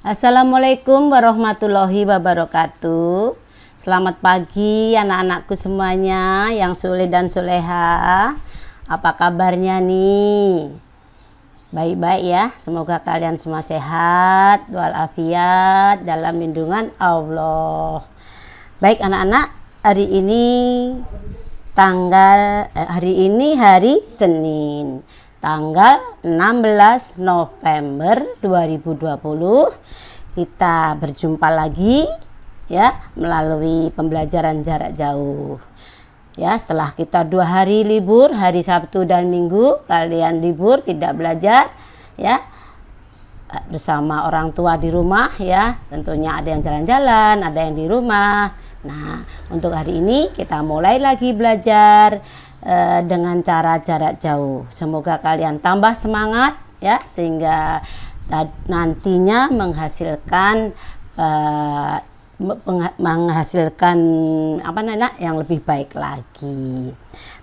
Assalamualaikum warahmatullahi wabarakatuh. Selamat pagi anak-anakku semuanya yang soleh dan soleha. Apa kabarnya nih? Baik-baik ya. Semoga kalian semua sehat walafiat dalam lindungan Allah. Baik anak-anak, hari ini hari Senin, tanggal 16 November 2020. Kita berjumpa lagi ya melalui pembelajaran jarak jauh. Ya, setelah kita 2 hari libur, hari Sabtu dan Minggu, kalian libur tidak belajar ya bersama orang tua di rumah ya. Tentunya ada yang jalan-jalan, ada yang di rumah. Nah, untuk hari ini kita mulai lagi belajar dengan cara jarak jauh. Semoga kalian tambah semangat ya sehingga nantinya menghasilkan yang lebih baik lagi.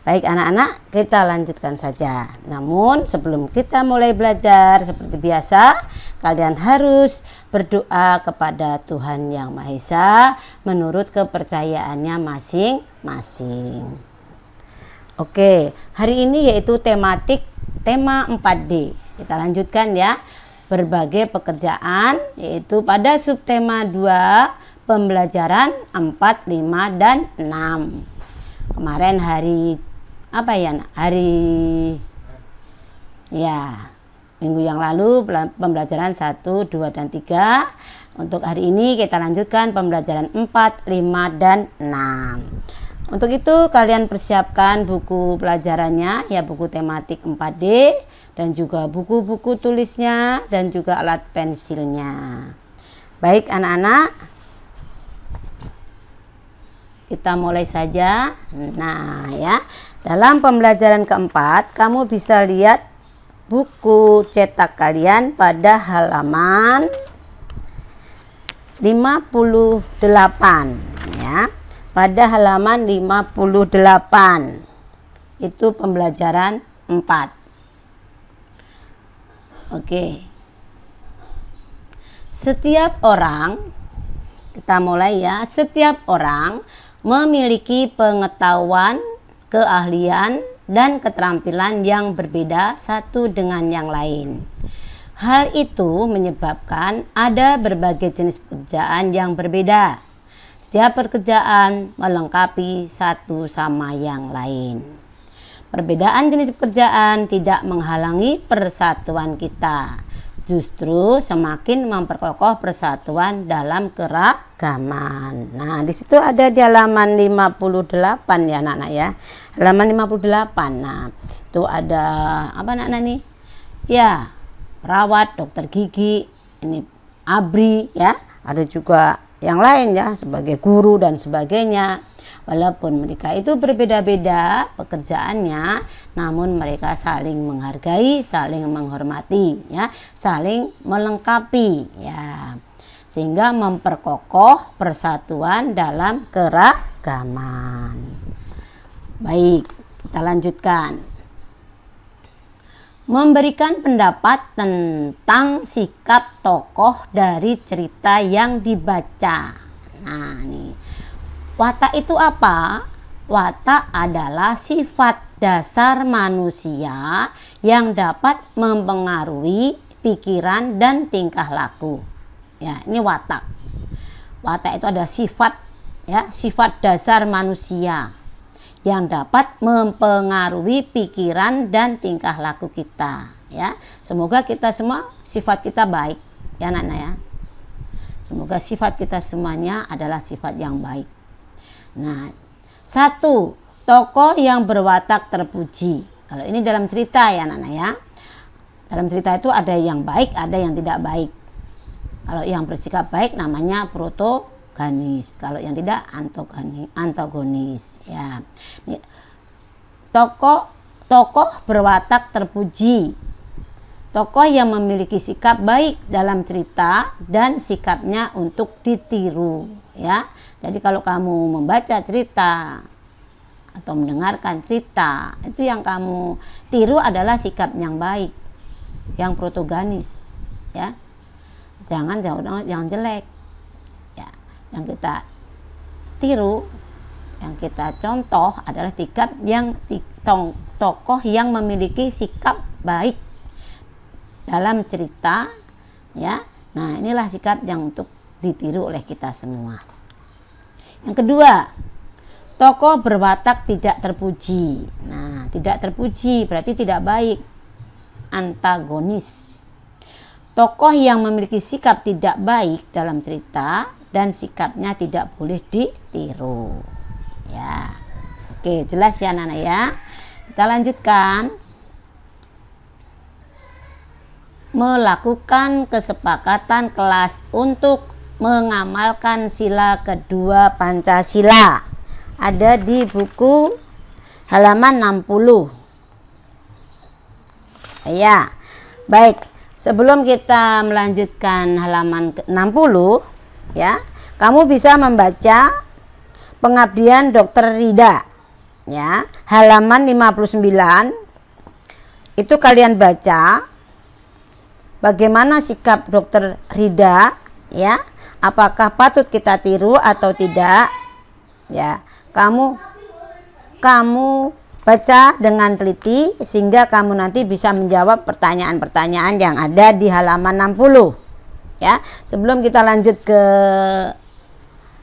Baik anak-anak, kita lanjutkan saja. Namun sebelum kita mulai belajar seperti biasa, kalian harus berdoa kepada Tuhan Yang Maha Esa menurut kepercayaannya masing-masing. Oke, hari ini yaitu tema 4D. Kita lanjutkan ya. Berbagai pekerjaan, yaitu pada subtema 2 pembelajaran 4, 5, dan 6. Kemarin minggu yang lalu pembelajaran 1, 2, dan 3. Untuk hari ini kita lanjutkan pembelajaran 4, 5, dan 6. Untuk itu kalian persiapkan buku pelajarannya ya, buku tematik 4D dan juga buku-buku tulisnya dan juga alat pensilnya. Baik anak-anak, kita mulai saja. Nah ya, dalam pembelajaran keempat kamu bisa lihat buku cetak kalian pada halaman 58 ya. Pada halaman 58 itu pembelajaran 4. Oke. Setiap orang, kita mulai ya. Setiap orang memiliki pengetahuan, keahlian, dan keterampilan yang berbeda satu dengan yang lain. Hal itu menyebabkan ada berbagai jenis pekerjaan yang berbeda. Setiap pekerjaan melengkapi satu sama yang lain. Perbedaan jenis pekerjaan tidak menghalangi persatuan kita. Justru semakin memperkokoh persatuan dalam keragaman. Nah, di situ ada di halaman 58 ya anak-anak ya. Halaman 58. Nah, itu ada apa anak-anak nih? Ya, perawat, dokter gigi, ini ABRI ya. Ada juga yang lain ya sebagai guru dan sebagainya. Walaupun mereka itu berbeda-beda pekerjaannya, namun mereka saling menghargai, saling menghormati ya, saling melengkapi ya, sehingga memperkokoh persatuan dalam keragaman. Baik, kita lanjutkan. Memberikan pendapat tentang sikap tokoh dari cerita yang dibaca. Nah, nih. Watak itu apa? Watak adalah sifat dasar manusia yang dapat mempengaruhi pikiran dan tingkah laku. Ya, ini watak. Watak itu ada sifat ya, sifat dasar manusia yang dapat mempengaruhi pikiran dan tingkah laku kita ya. Semoga kita semua sifat kita baik ya anak-anak ya. Semoga sifat kita semuanya adalah sifat yang baik. Nah, 1, tokoh yang berwatak terpuji. Kalau ini dalam cerita ya anak-anak ya. Dalam cerita itu ada yang baik, ada yang tidak baik. Kalau yang bersikap baik namanya protagonis, kalau yang tidak antagonis ya. Tokoh berwatak terpuji. Tokoh yang memiliki sikap baik dalam cerita dan sikapnya untuk ditiru ya. Jadi kalau kamu membaca cerita atau mendengarkan cerita, itu yang kamu tiru adalah sikap yang baik, yang protagonis ya. jangan yang jelek ya. Yang kita tiru, yang kita contoh adalah tokoh yang memiliki sikap baik dalam cerita ya. Nah, inilah sikap yang untuk ditiru oleh kita semua. Yang kedua, tokoh berwatak tidak terpuji. Nah, tidak terpuji berarti tidak baik, antagonis. Tokoh yang memiliki sikap tidak baik dalam cerita dan sikapnya tidak boleh ditiru. Ya. Oke, jelas ya anak-anak ya. Kita lanjutkan. Melakukan kesepakatan kelas untuk mengamalkan sila kedua Pancasila. Ada di buku halaman 60. Ya. Baik, sebelum kita melanjutkan halaman 60 ya, kamu bisa membaca Pengabdian Dr. Rida ya, halaman 59. Itu kalian baca bagaimana sikap Dr. Rida ya, apakah patut kita tiru atau tidak ya. Kamu baca dengan teliti sehingga kamu nanti bisa menjawab pertanyaan-pertanyaan yang ada di halaman 60 ya. Sebelum kita lanjut ke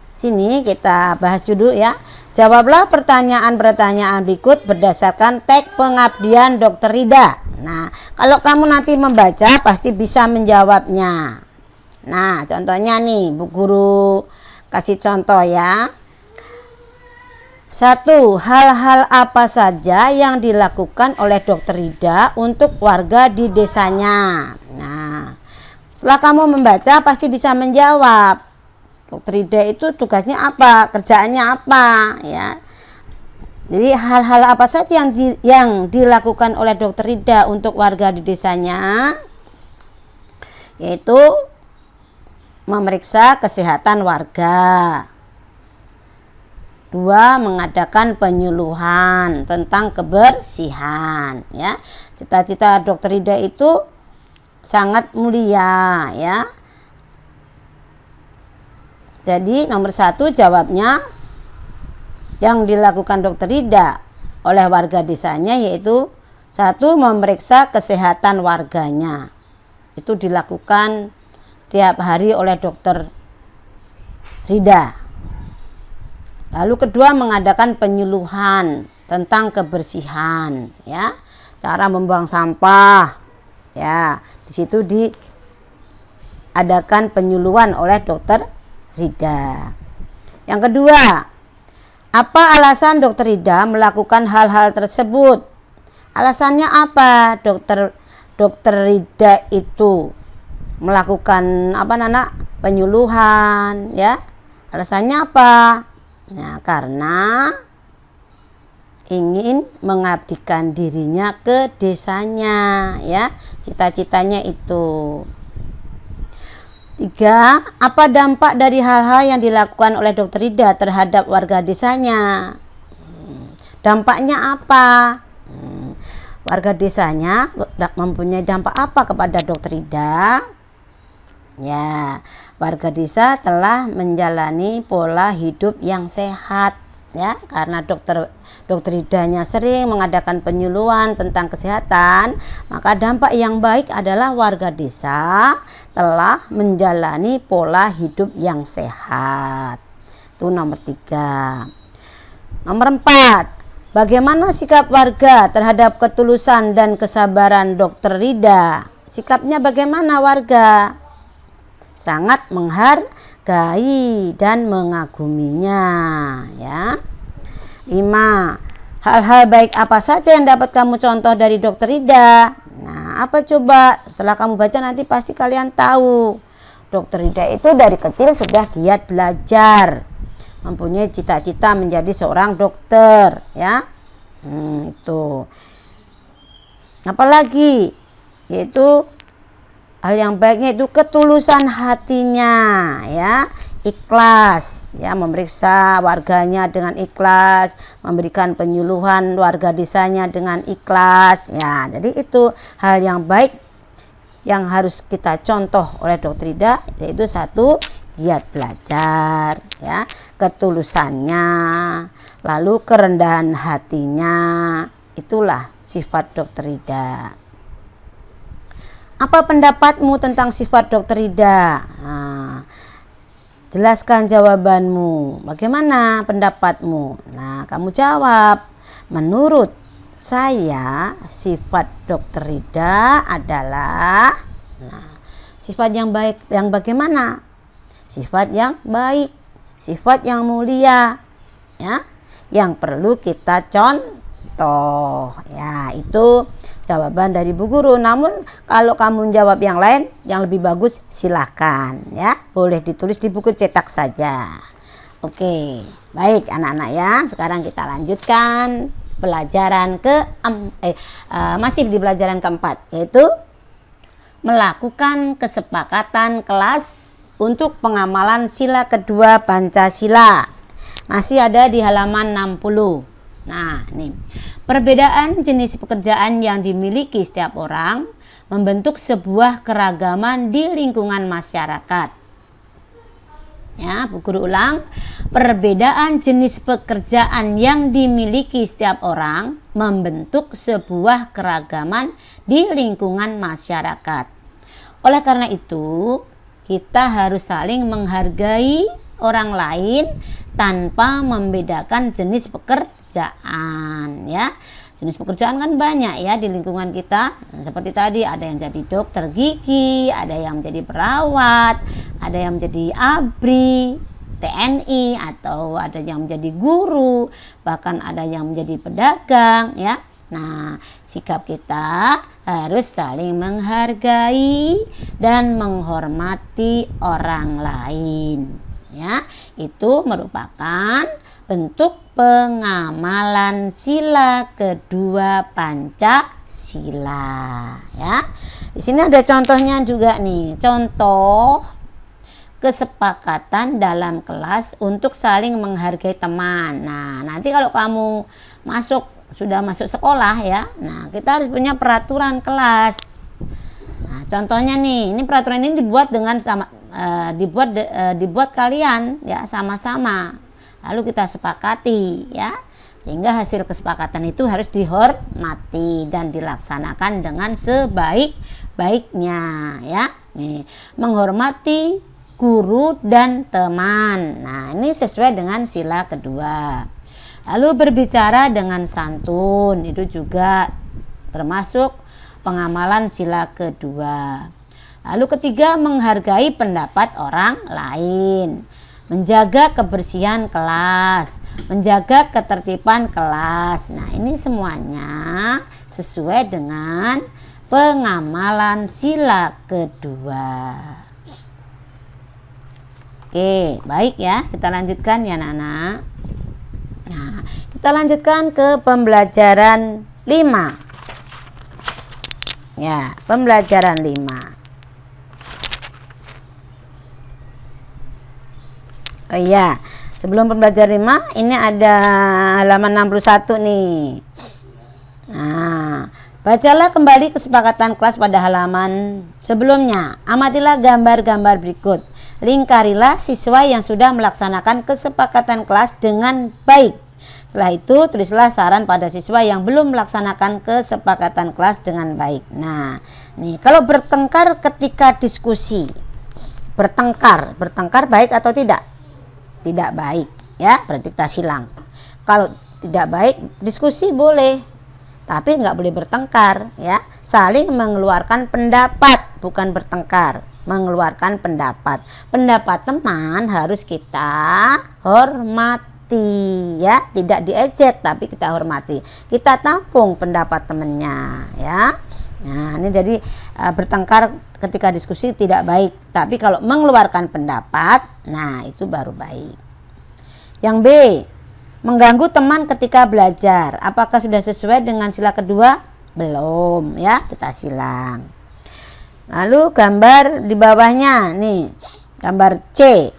sini, kita bahas dulu ya. Jawablah pertanyaan-pertanyaan berikut berdasarkan teks Pengabdian Dr. Rida. Nah, kalau kamu nanti membaca pasti bisa menjawabnya. Nah, contohnya nih, Bu Guru kasih contoh ya. 1. Hal-hal apa saja yang dilakukan oleh Dr. Rida untuk warga di desanya. Nah, setelah kamu membaca pasti bisa menjawab. Dr. Rida itu tugasnya apa, kerjaannya apa ya. Jadi hal-hal apa saja yang dilakukan oleh Dr. Rida untuk warga di desanya, yaitu memeriksa kesehatan warga. 2. Mengadakan penyuluhan tentang kebersihan ya. Cita-cita Dr. Rida itu sangat mulia ya. Jadi nomor 1 jawabnya, yang dilakukan Dr. Rida oleh warga desanya yaitu 1. Memeriksa kesehatan warganya. Itu dilakukan setiap hari oleh Dr. Rida. Lalu kedua, mengadakan penyuluhan tentang kebersihan ya, cara membuang sampah ya. Di situ diadakan penyuluhan oleh Dr. Rida. Yang kedua, apa alasan Dr. Rida melakukan hal-hal tersebut? Alasannya apa Dr. Rida itu melakukan penyuluhan ya? Alasannya apa? Nah, karena ingin mengabdikan dirinya ke desanya ya, cita-citanya itu. 3. Apa dampak dari hal-hal yang dilakukan oleh Dr. Rida terhadap warga desanya? Dampaknya apa? Warga desanya mempunyai dampak apa kepada Dr. Rida? Ya, warga desa telah menjalani pola hidup yang sehat ya, karena Dr. Ridanya sering mengadakan penyuluhan tentang kesehatan, maka dampak yang baik adalah warga desa telah menjalani pola hidup yang sehat. Itu nomor 3. Nomor 4. Bagaimana sikap warga terhadap ketulusan dan kesabaran Dr. Rida? Sikapnya bagaimana warga? Sangat menghargai dan mengaguminya ya. 5. Hal-hal baik apa saja yang dapat kamu contoh dari Dr. Rida? Nah, apa coba? Setelah kamu baca nanti pasti kalian tahu. Dr. Rida itu dari kecil sudah giat belajar, mempunyai cita-cita menjadi seorang dokter ya. Itu. Apalagi? Yaitu hal yang baiknya itu ketulusan hatinya ya, ikhlas ya, memeriksa warganya dengan ikhlas, memberikan penyuluhan warga desanya dengan ikhlas ya. Jadi itu hal yang baik yang harus kita contoh oleh Dr. Ida, yaitu satu, giat belajar, ya, ketulusannya, lalu kerendahan hatinya. Itulah sifat Dr. Ida. Apa pendapatmu tentang sifat Dr. Ida? Nah, jelaskan jawabanmu. Bagaimana pendapatmu? Nah, kamu jawab. Menurut saya, sifat Dr. Ida adalah, nah, sifat yang baik. Yang bagaimana? Sifat yang baik, sifat yang mulia, ya, yang perlu kita contoh. Ya, itu jawaban dari Bu Guru. Namun kalau kamu jawab yang lain yang lebih bagus, silahkan, ya, boleh ditulis di buku cetak saja. Oke, baik anak-anak ya. Sekarang kita lanjutkan pelajaran masih di pelajaran keempat, yaitu melakukan kesepakatan kelas untuk pengamalan sila kedua Pancasila. Masih ada di halaman 60. Nah, ini perbedaan jenis pekerjaan yang dimiliki setiap orang membentuk sebuah keragaman di lingkungan masyarakat. Ya, Bu Guru ulang. Perbedaan jenis pekerjaan yang dimiliki setiap orang membentuk sebuah keragaman di lingkungan masyarakat. Oleh karena itu, kita harus saling menghargai orang lain tanpa membedakan jenis pekerjaan, ya. Jenis pekerjaan kan banyak ya di lingkungan kita. Seperti tadi, ada yang jadi dokter gigi, ada yang menjadi perawat, ada yang menjadi ABRI, TNI, atau ada yang menjadi guru, bahkan ada yang menjadi pedagang, ya. Nah, sikap kita harus saling menghargai dan menghormati orang lain, ya. Itu merupakan bentuk pengamalan sila kedua Pancasila, ya. Di sini ada contohnya juga nih. Contoh kesepakatan dalam kelas untuk saling menghargai teman. Nah, nanti kalau kamu sudah masuk sekolah, ya. Nah, kita harus punya peraturan kelas. Nah, contohnya nih, ini peraturan ini dibuat dibuat kalian, ya, sama-sama. Lalu kita sepakati, ya, sehingga hasil kesepakatan itu harus dihormati dan dilaksanakan dengan sebaik-baiknya, ya. Nih, menghormati guru dan teman. Nah, ini sesuai dengan sila kedua. Lalu berbicara dengan santun, itu juga termasuk pengamalan sila kedua. Lalu ketiga, menghargai pendapat orang lain. Menjaga kebersihan kelas, menjaga ketertiban kelas. Nah, ini semuanya sesuai dengan pengamalan sila kedua. Oke, baik ya. Kita lanjutkan ya anak-anak. Nah, kita lanjutkan ke pembelajaran 5. Ya, pembelajaran 5. Oh iya, sebelum pembelajaran 5, ini ada halaman 61 nih. Nah, bacalah kembali kesepakatan kelas pada halaman sebelumnya. Amatilah gambar-gambar berikut. Lingkarilah siswa yang sudah melaksanakan kesepakatan kelas dengan baik. Setelah itu, tulislah saran pada siswa yang belum melaksanakan kesepakatan kelas dengan baik. Nah, nih, kalau bertengkar ketika diskusi. Bertengkar baik atau tidak? Tidak baik, ya, berarti kita silang. Kalau tidak baik, diskusi boleh, tapi nggak boleh bertengkar, ya. Saling mengeluarkan pendapat, bukan bertengkar, mengeluarkan pendapat. Pendapat teman harus kita hormati, ya, tidak diejek tapi kita hormati. Kita tampung pendapat temannya, ya. Nah, ini jadi bertengkar ketika diskusi tidak baik, tapi kalau mengeluarkan pendapat, nah itu baru baik. Yang B, mengganggu teman ketika belajar. Apakah sudah sesuai dengan sila kedua? Belum, ya, kita silang. Lalu gambar di bawahnya nih, gambar C.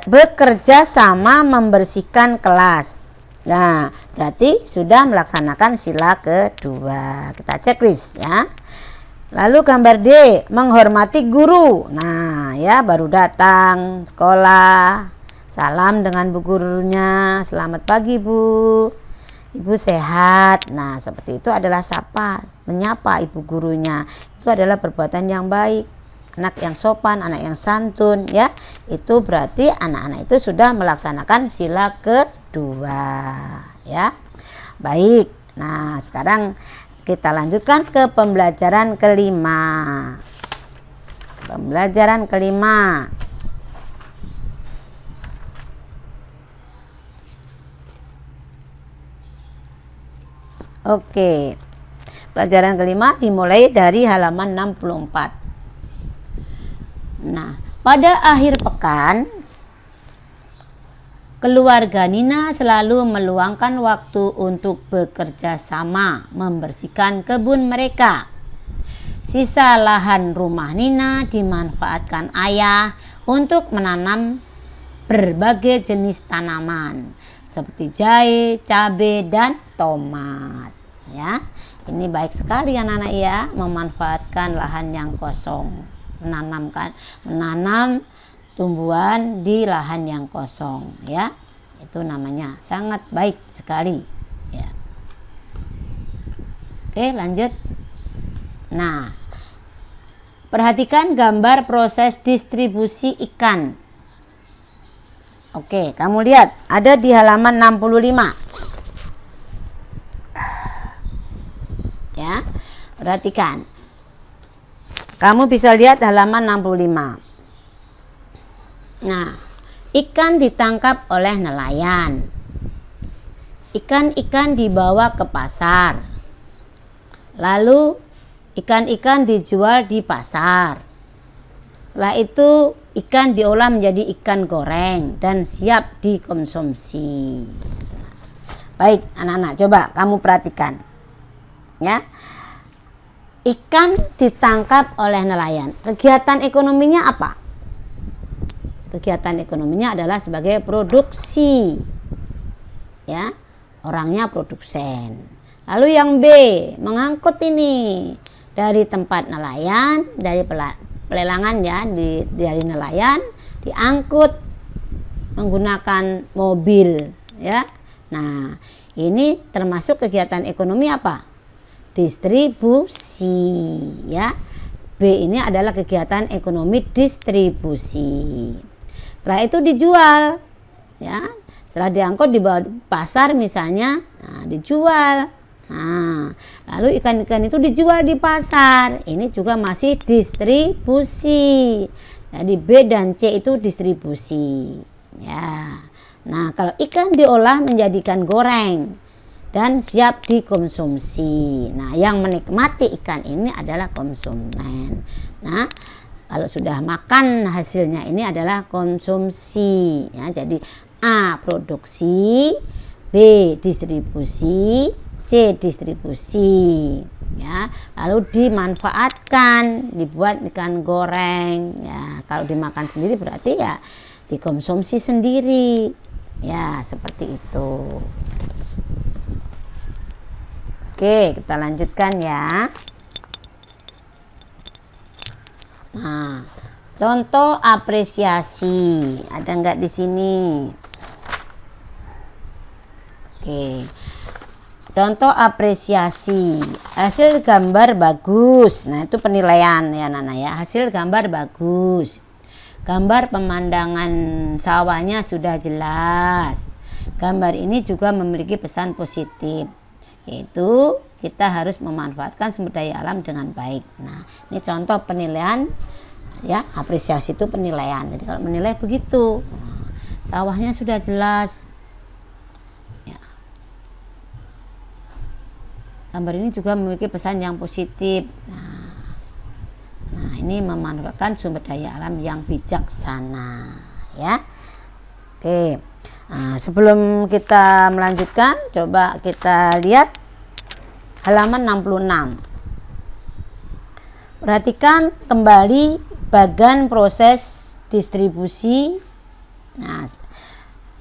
Bekerja sama membersihkan kelas. Nah, berarti sudah melaksanakan sila kedua. Kita checklist, ya. Lalu gambar D, menghormati guru. Nah, ya baru datang sekolah, salam dengan bu gurunya, selamat pagi bu, ibu sehat. Nah, seperti itu adalah sapa, menyapa ibu gurunya. Itu adalah perbuatan yang baik, anak yang sopan, anak yang santun, ya. Itu berarti anak-anak itu sudah melaksanakan sila kedua, ya. Baik. Nah, sekarang kita lanjutkan ke pembelajaran kelima. Pembelajaran kelima. Oke. Pelajaran kelima dimulai dari halaman 64. Nah, pada akhir pekan keluarga Nina selalu meluangkan waktu untuk bekerja sama membersihkan kebun mereka. Sisa lahan rumah Nina dimanfaatkan ayah untuk menanam berbagai jenis tanaman seperti jahe, cabai, dan tomat. Ya, ini baik sekali anak-anak ya, memanfaatkan lahan yang kosong, menanam tumbuhan di lahan yang kosong, ya. Itu namanya sangat baik sekali, ya. Oke, lanjut. Nah, perhatikan gambar proses distribusi ikan. Oke, kamu lihat ada di halaman 65. Ya, perhatikan. Kamu bisa lihat halaman 65. Nah, ikan ditangkap oleh nelayan. Ikan-ikan dibawa ke pasar. Lalu ikan-ikan dijual di pasar. Setelah itu ikan diolah menjadi ikan goreng dan siap dikonsumsi. Baik, anak-anak, coba kamu perhatikan. Ya. Ikan ditangkap oleh nelayan. Kegiatan ekonominya apa? Kegiatan ekonominya adalah sebagai produksi, ya, orangnya produsen. Lalu yang B, mengangkut ini dari tempat nelayan, dari pelelangan, ya, dari nelayan diangkut menggunakan mobil, ya. Nah, ini termasuk kegiatan ekonomi apa? Distribusi, ya. B ini adalah kegiatan ekonomi distribusi. Setelah itu dijual, ya. Setelah diangkut dibawa pasar misalnya, nah, dijual. Nah, lalu ikan-ikan itu dijual di pasar. Ini juga masih distribusi. Jadi B dan C itu distribusi, ya. Nah, kalau ikan diolah menjadi ikan goreng dan siap dikonsumsi. Nah, yang menikmati ikan ini adalah konsumen. Nah, kalau sudah makan hasilnya ini adalah konsumsi, ya. Jadi A produksi, B distribusi, C distribusi, ya. Lalu dimanfaatkan, dibuat ikan goreng, ya. Kalau dimakan sendiri berarti ya dikonsumsi sendiri, ya, seperti itu. Oke, kita lanjutkan ya. Nah, contoh apresiasi ada nggak di sini? Oke, contoh apresiasi, hasil gambar bagus. Nah, itu penilaian ya Nana ya. Hasil gambar bagus, gambar pemandangan sawahnya sudah jelas. Gambar ini juga memiliki pesan positif, yaitu kita harus memanfaatkan sumber daya alam dengan baik. Nah, ini contoh penilaian, ya. Apresiasi itu penilaian. Jadi kalau menilai begitu, sawahnya sudah jelas, ya. Gambar ini juga memiliki pesan yang positif. Nah, ini memanfaatkan sumber daya alam yang bijaksana, ya. Oke. Nah, sebelum kita melanjutkan, coba kita lihat halaman 66. Perhatikan kembali bagan proses distribusi. Nah,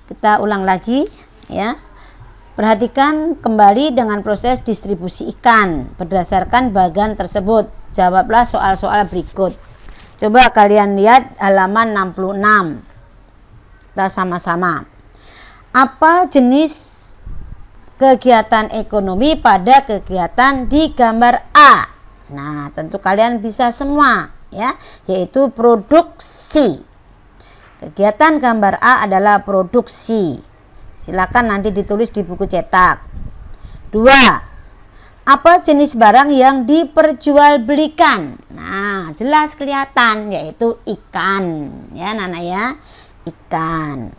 kita ulang lagi, ya. Perhatikan kembali dengan proses distribusi ikan berdasarkan bagan tersebut. jawablah soal-soal berikut. Coba kalian lihat halaman 66. Kita sama-sama. Apa jenis kegiatan ekonomi pada kegiatan di gambar A? Nah, tentu kalian bisa semua ya, yaitu produksi. Kegiatan gambar A adalah produksi. Silakan nanti ditulis di buku cetak. 2. Apa jenis barang yang diperjualbelikan? Nah, jelas kelihatan, yaitu ikan ya Nana ya, ikan.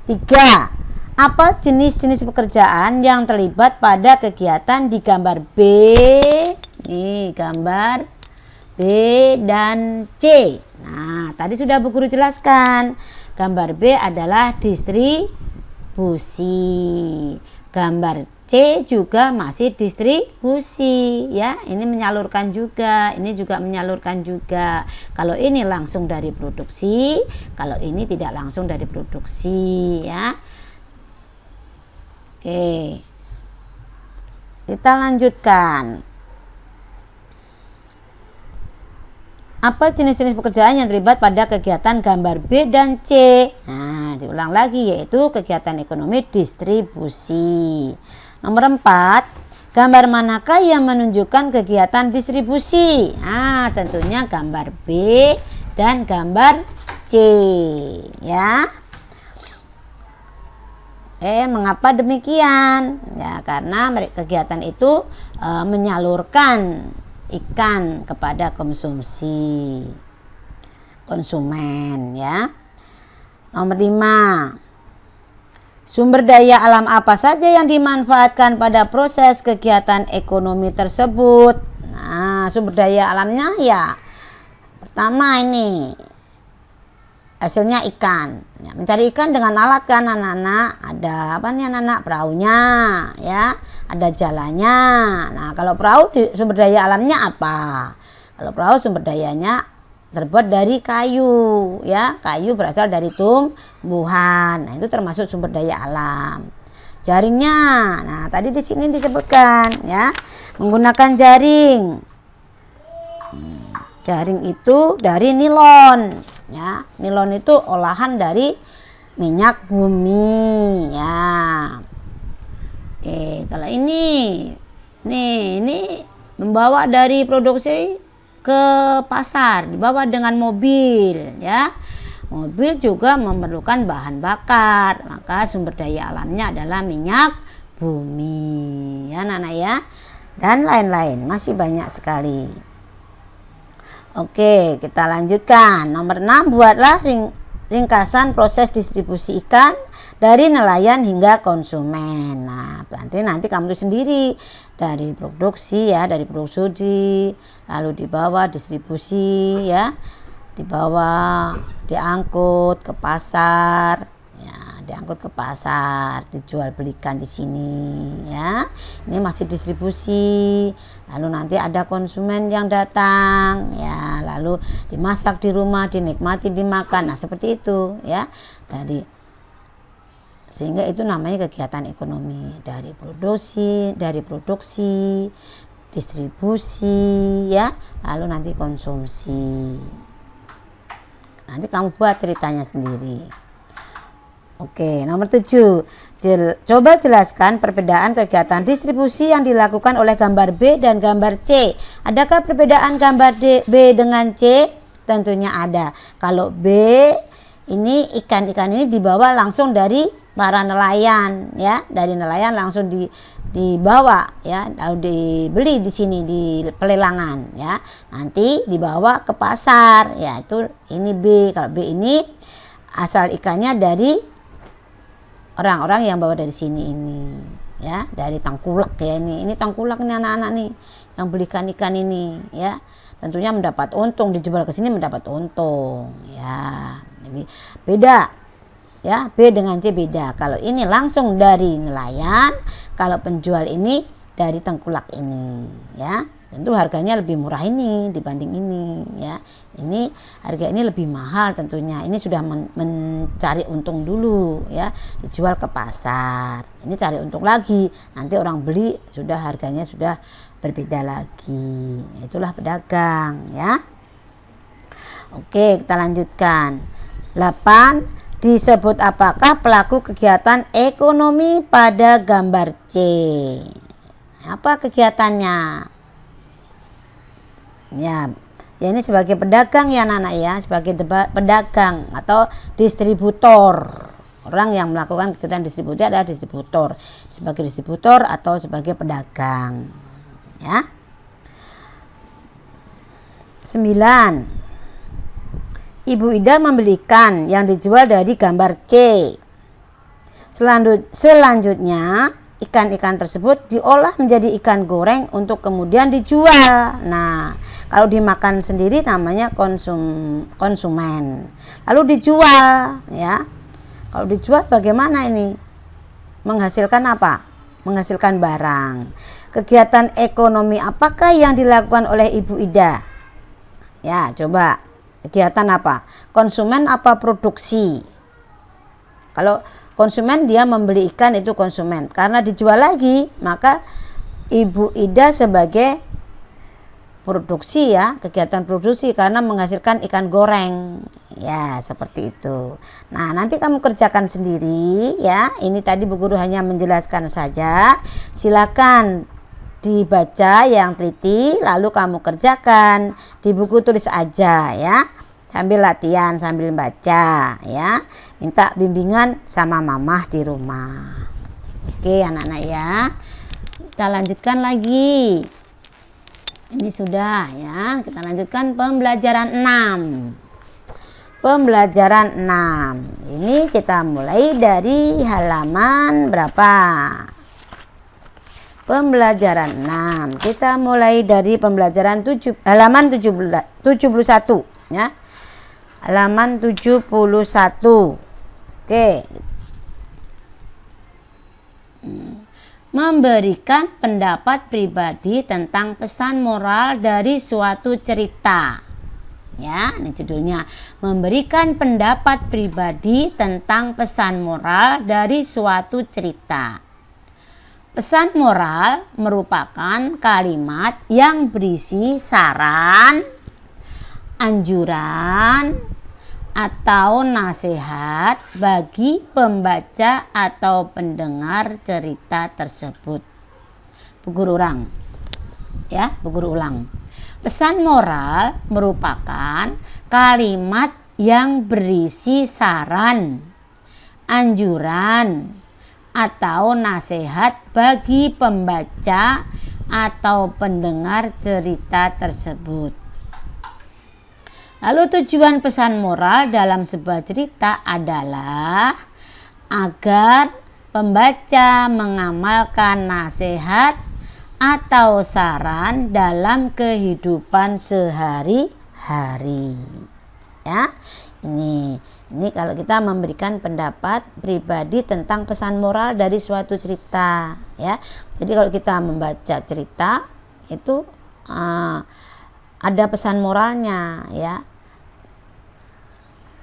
3. Apa jenis-jenis pekerjaan yang terlibat pada kegiatan di gambar B? Nih, gambar B dan C. Nah, tadi sudah Bu Guru jelaskan. Gambar B adalah distribusi. Gambar C juga masih distribusi ya. Ini menyalurkan juga, ini juga menyalurkan juga. Kalau ini langsung dari produksi, kalau ini tidak langsung dari produksi ya. Oke, kita lanjutkan. Apa jenis-jenis pekerjaan yang terlibat pada kegiatan gambar B dan C? Nah, diulang lagi, yaitu kegiatan ekonomi distribusi. Nomor 4, gambar manakah yang menunjukkan kegiatan distribusi? Nah, tentunya gambar B dan gambar C ya. Mengapa demikian? Ya, karena kegiatan itu menyalurkan ikan kepada konsumen ya. Nomor 5, sumber daya alam apa saja yang dimanfaatkan pada proses kegiatan ekonomi tersebut? Nah, sumber daya alamnya ya, pertama ini hasilnya ikan ya, mencari ikan dengan alat kan anak-anak, ada apa nih anak-anak, perahunya ya, ada jalannya. Nah, kalau perahu sumber daya alamnya apa? Kalau perahu sumber dayanya terbuat dari kayu ya, kayu berasal dari tumbuhan. Nah, itu termasuk sumber daya alam. Jaringnya, nah tadi di sini disebutkan ya, menggunakan jaring. Jaring itu dari nilon ya. Nilon itu olahan dari minyak bumi ya. Oke, kalau ini membawa dari produksi ke pasar, dibawa dengan mobil ya. Mobil juga memerlukan bahan bakar, maka sumber daya alamnya adalah minyak bumi ya Nana ya. Dan lain-lain, masih banyak sekali. Oke, kita lanjutkan. Nomor 6, buatlah ringkasan proses distribusi ikan dari nelayan hingga konsumen. Nah, nanti kamu tulis sendiri dari produksi ya, dari produksi, lalu dibawa distribusi ya, dibawa diangkut ke pasar ya, diangkut ke pasar, dijual belikan di sini ya. Ini masih distribusi. Lalu nanti ada konsumen yang datang ya, lalu dimasak di rumah, dinikmati, dimakan. Nah, seperti itu ya. Sehingga itu namanya kegiatan ekonomi, dari produksi, distribusi ya, lalu nanti konsumsi. Nanti kamu buat ceritanya sendiri. Oke, nomor 7. Coba jelaskan perbedaan kegiatan distribusi yang dilakukan oleh gambar B dan gambar C. Adakah perbedaan gambar B dengan C? Tentunya ada. Kalau B ini ikan-ikan ini dibawa langsung dari para nelayan ya, dari nelayan langsung dibawa ya, lalu dibeli di sini di pelelangan ya. Nanti dibawa ke pasar ya, itu ini B. Kalau B ini asal ikannya dari orang-orang yang bawa dari sini ini ya, dari Tangkulak ya, ini Tangkulak nih anak-anak nih yang belikan ikan ini ya, tentunya mendapat untung, dijual ke sini mendapat untung ya. Jadi beda ya, B dengan C beda. Kalau ini langsung dari nelayan, kalau penjual ini dari Tengkulak ini ya, tentu harganya lebih murah ini dibanding ini ya. Ini harga ini lebih mahal tentunya. Ini sudah mencari untung dulu ya, dijual ke pasar. Ini cari untung lagi. Nanti orang beli sudah harganya sudah berbeda lagi. Itulah pedagang ya. Oke, kita lanjutkan. 8. Disebut apakah pelaku kegiatan ekonomi pada gambar C? Apa kegiatannya? Ya ini sebagai pedagang ya anak-anak ya, sebagai pedagang atau distributor. Orang yang melakukan kegiatan distribusi adalah distributor, sebagai distributor atau sebagai pedagang. Ya. 9. Ibu Ida membeli ikan yang dijual dari gambar C. Selanjutnya, ikan-ikan tersebut diolah menjadi ikan goreng untuk kemudian dijual. Nah, kalau dimakan sendiri namanya konsumen. Lalu dijual, ya. Kalau dijual bagaimana ini? Menghasilkan apa? Menghasilkan barang. Kegiatan ekonomi apakah yang dilakukan oleh Ibu Ida? Ya, coba. Kegiatan apa? Konsumen apa produksi? Kalau konsumen dia membeli ikan itu konsumen. Karena dijual lagi, maka Ibu Ida sebagai produksi ya, kegiatan produksi karena menghasilkan ikan goreng. Ya, seperti itu. Nah, nanti kamu kerjakan sendiri ya. Ini tadi Bu Guru hanya menjelaskan saja. Silakan dibaca yang teliti lalu kamu kerjakan di buku tulis aja ya, sambil latihan sambil baca ya, minta bimbingan sama mamah di rumah. Oke anak-anak ya, kita lanjutkan lagi. Ini sudah ya, kita lanjutkan pembelajaran 6. Pembelajaran 6 ini kita mulai dari halaman berapa? Pembelajaran 6. Kita mulai dari pembelajaran halaman 71 ya. Halaman 71. Oke. Memberikan pendapat pribadi tentang pesan moral dari suatu cerita. Ya, ini judulnya. Memberikan pendapat pribadi tentang pesan moral dari suatu cerita. Pesan moral merupakan kalimat yang berisi saran, anjuran, atau nasihat bagi pembaca atau pendengar cerita tersebut. Bu Guru ulang. Ya, Bu Guru ulang. Pesan moral merupakan kalimat yang berisi saran, anjuran, atau nasihat bagi pembaca atau pendengar cerita tersebut. Lalu tujuan pesan moral dalam sebuah cerita adalah agar pembaca mengamalkan nasihat atau saran dalam kehidupan sehari-hari. Ya, ini kalau kita memberikan pendapat pribadi tentang pesan moral dari suatu cerita ya. Jadi kalau kita membaca cerita itu ada pesan moralnya ya.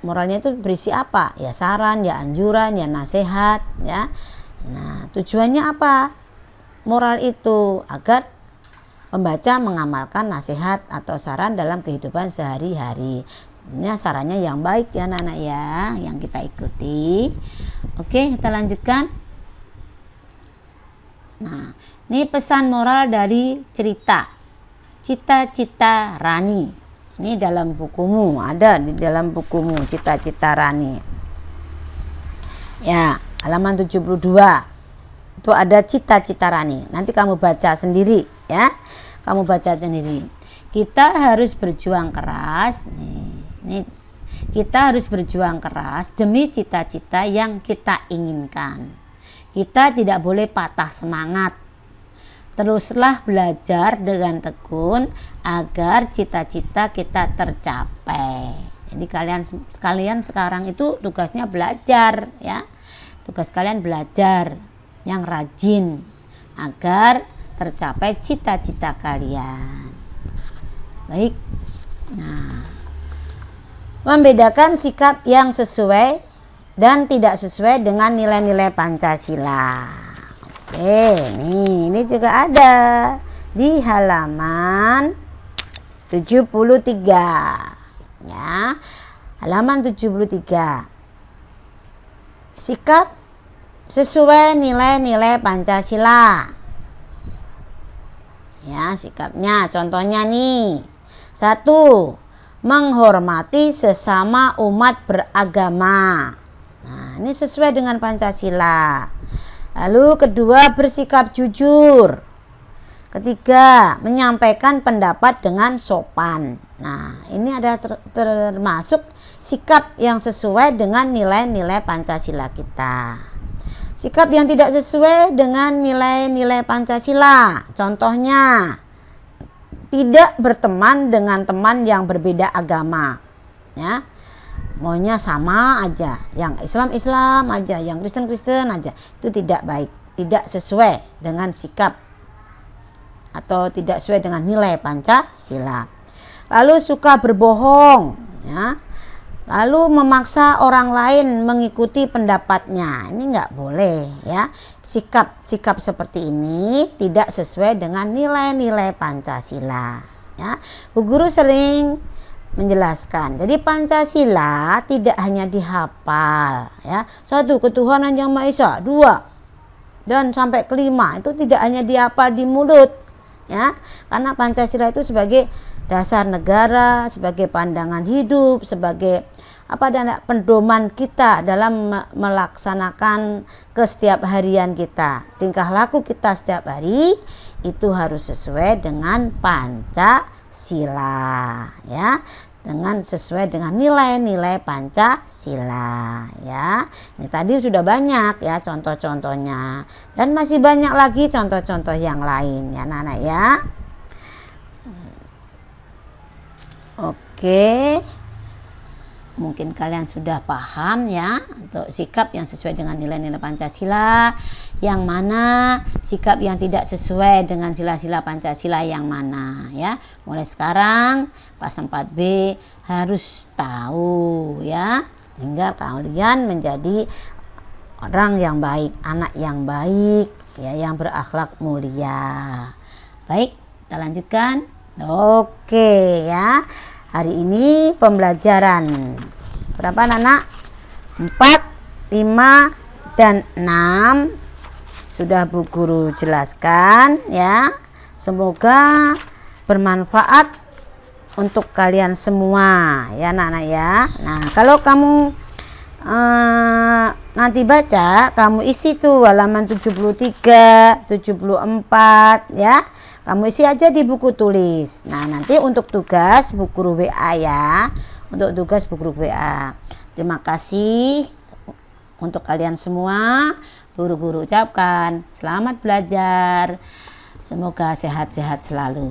Moralnya itu berisi apa? Ya saran, ya anjuran, ya nasihat ya. Nah, tujuannya apa? Moral itu agar pembaca mengamalkan nasihat atau saran dalam kehidupan sehari-hari. Ini sarannya yang baik ya anak-anak ya, yang kita ikuti. Oke, kita lanjutkan. Nah, ini pesan moral dari cerita Cita-cita Rani. Ini dalam bukumu, ada di dalam bukumu Cita-cita Rani. Ya, halaman 72. Itu ada Cita-cita Rani. Nanti kamu baca sendiri ya. Kamu baca sendiri. Kita harus berjuang keras nih. Kita harus berjuang keras demi cita-cita yang kita inginkan. Kita tidak boleh patah semangat. Teruslah belajar dengan tekun agar cita-cita kita tercapai. Jadi kalian sekarang itu tugasnya belajar ya. Tugas kalian belajar yang rajin agar tercapai cita-cita kalian. Baik. Nah, membedakan sikap yang sesuai dan tidak sesuai dengan nilai-nilai Pancasila. Oke, ini juga ada di halaman 73. Ya. Halaman 73. Sikap sesuai nilai-nilai Pancasila. Ya, sikapnya contohnya nih. 1. Menghormati sesama umat beragama. Nah, ini sesuai dengan Pancasila. Lalu kedua, bersikap jujur. Ketiga, menyampaikan pendapat dengan sopan. Nah, ini ada termasuk sikap yang sesuai dengan nilai-nilai Pancasila kita. Sikap yang tidak sesuai dengan nilai-nilai Pancasila, contohnya tidak berteman dengan teman yang berbeda agama. Ya, maunya sama aja, yang Islam aja, yang Kristen aja. Itu tidak baik, tidak sesuai dengan sikap atau tidak sesuai dengan nilai Pancasila. Lalu suka berbohong, ya. Lalu memaksa orang lain mengikuti pendapatnya. Ini nggak boleh, ya. Sikap seperti ini tidak sesuai dengan nilai-nilai Pancasila, ya. Bu guru sering menjelaskan. Jadi Pancasila tidak hanya dihafal, ya. 1. Ketuhanan Yang Maha Esa. 2. Dan sampai kelima itu tidak hanya dihafal di mulut, ya. Karena Pancasila itu sebagai dasar negara, sebagai pandangan hidup, sebagai pendoman kita dalam melaksanakan setiap harian kita. Tingkah laku kita setiap hari itu harus sesuai dengan Pancasila, ya. Sesuai dengan nilai-nilai Pancasila, ya. Ini tadi sudah banyak, ya, contoh-contohnya. Dan masih banyak lagi contoh-contoh yang lain, ya, anak-anak, ya. Oke, mungkin kalian sudah paham, ya, untuk sikap yang sesuai dengan nilai-nilai Pancasila yang mana, sikap yang tidak sesuai dengan sila-sila Pancasila yang mana, ya. Mulai sekarang kelas 4B harus tahu, ya, hingga kalian menjadi orang yang baik, anak yang baik, ya, yang berakhlak mulia. Baik, kita lanjutkan. Oke, ya. Hari ini pembelajaran berapa anak? 4, 5, dan 6 sudah Bu Guru jelaskan, ya. Semoga bermanfaat untuk kalian semua, ya anak-anak, ya. Nah, kalau kamu nanti baca, kamu isi tuh halaman 73, 74, ya. Kamu isi aja di buku tulis. Nah, nanti untuk tugas Bu Guru WA, ya. Untuk tugas Bu Guru WA. Terima kasih untuk kalian semua. Guru-guru ucapkan selamat belajar. Semoga sehat-sehat selalu.